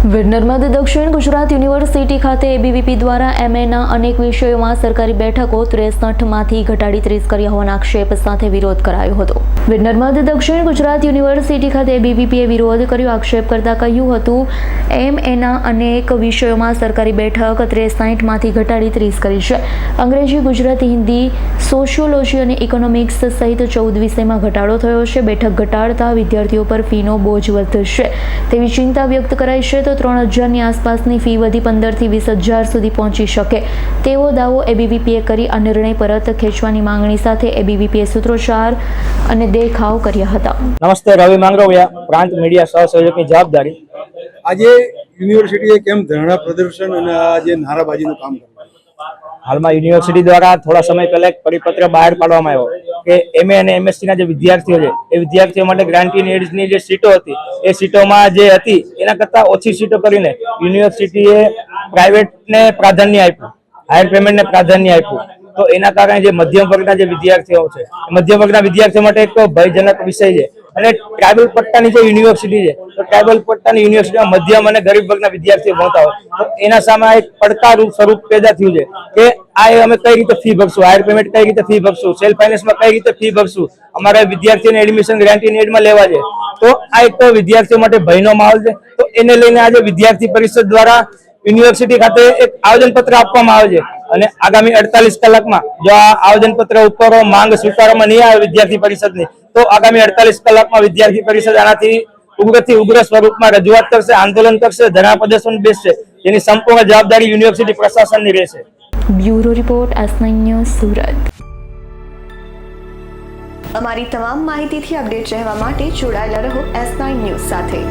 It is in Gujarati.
નર્મદ દક્ષિણ ગુજરાત યુનિવર્સિટી ખાતે એબીવીપી દ્વારા એમએના અનેક વિષયોમાં સરકારી બેઠકો 63માંથી ઘટાડી 30 કર્યા હોવાના આક્ષેપ સાથે વિરોધ કરાયો હતો। નર્મદ દક્ષિણ ગુજરાત યુનિવર્સિટી ખાતે એબીવીપીએ વિરોધ કર્યો। આક્ષેપ કરતા કહ્યું હતું એમએના અનેક વિષયોમાં સરકારી બેઠક 63માંથી ઘટાડી 30 કરી છે। અંગ્રેજી, ગુજરાતી, હિન્દી, સોશિયોલોજી અને ઇકોનોમિક્સ સહિત 14 વિષયમાં ઘટાડો થયો છે। બેઠક ઘટાડતા વિદ્યાર્થીઓ પર ફીનો બોજ વધશે તેવી ચિંતા વ્યક્ત કરાઈ છે। 3000ની આસપાસની ફી વધી 15 થી 20,000 સુધી પહોંચી શકે તેવો દાવો એબીવીપીએ કરી આ નિર્ણય પરત ખેંચવાની માંગણી સાથે એબીવીપીએ સૂત્રોચ્ચાર અને દેખાવ કર્યા હતા। નમસ્તે, રવિ માંગરોવિયા, પ્રાંત મીડિયા સહસંયોજકની જવાબદારી। આજે યુનિવર્સિટીએ કેમ ધરણા પ્રદર્શન અને આજે નારાબાજીનું કામ કર્યું? હાલમાં યુનિવર્સિટી દ્વારા થોડા સમય પહેલા એક પરિપત્ર બહાર પાડવામાં આવ્યો કે એમએ અને એમએસસી ના જે વિદ્યાર્થીઓ છે એ વિદ્યાર્થીઓ માટે ગ્રાન્ટી એડ્સની જે સીટો હતી એ સીટોમાં જે હતી એના કરતાં ઓછી સીટો કરીને યુનિવર્સિટીએ પ્રાઇવેટને પ્રાધાન્ય આપ્યું, હાયર પેમેન્ટને પ્રાધાન્ય આપ્યું। તો એના કારણે જે મધ્યમ વર્ગના જે વિદ્યાર્થીઓ છે મધ્યમ વર્ગના વિદ્યાર્થીઓ માટે એક ભયજનક વિષય છે। અને ટ્રાઇબલ પટ્ટાની જે યુનિવર્સિટી છે તો ટ્રાઇબલ પટ્ટાની યુનિવર્સિટીમાં મધ્યમ અને ગરીબ વર્ગના વિદ્યાર્થીઓ ભણતા હોય તો એના સામે એક પડકારરૂપ સ્વરૂપ પેદા થયું છે કે આ અમે કઈ રીતે ફી ભરશું, હાયર પેમેન્ટ કઈ રીતે ફી ભરશું, સેલ્ફ ફાઇનાન્સમાં કઈ રીતે ફી ભરશું, અમારા વિદ્યાર્થીઓને એડમિશન ગ્રાન્ટી એડમાં લેવા છે। તો આ એક વિદ્યાર્થીઓ માટે ભયનો માહોલ છે। તો એને લઈને આજે વિદ્યાર્થી પરિષદ દ્વારા યુનિવર્સિટી ખાતે એક આવેદનપત્ર આપવામાં આવે છે અને આગામી 48 કલાકમાં જો આ આવેદનપત્ર ઉપર માંગ સ્વીકારવામાં નહીં આવે વિદ્યાર્થી પરિષદની તો આગામી 48 કલાકમાં વિદ્યાર્થી પરિષદ આનાથી ઉગ્રથી ઉગ્ર સ્વરૂપમાં રજૂઆત કરશે, આંદોલન કરશે, ધરણા પ્રદર્શન બેસશે। જેની સંપૂર્ણ જવાબદારી યુનિવર્સિટી પ્રશાસનની રહેશે। Bureau report S9 news Surat. અમારી તમામ માહિતીથી અપડેટ રહેવા માટે જોડાયેલા રહો S9 ન્યૂઝ સાથે।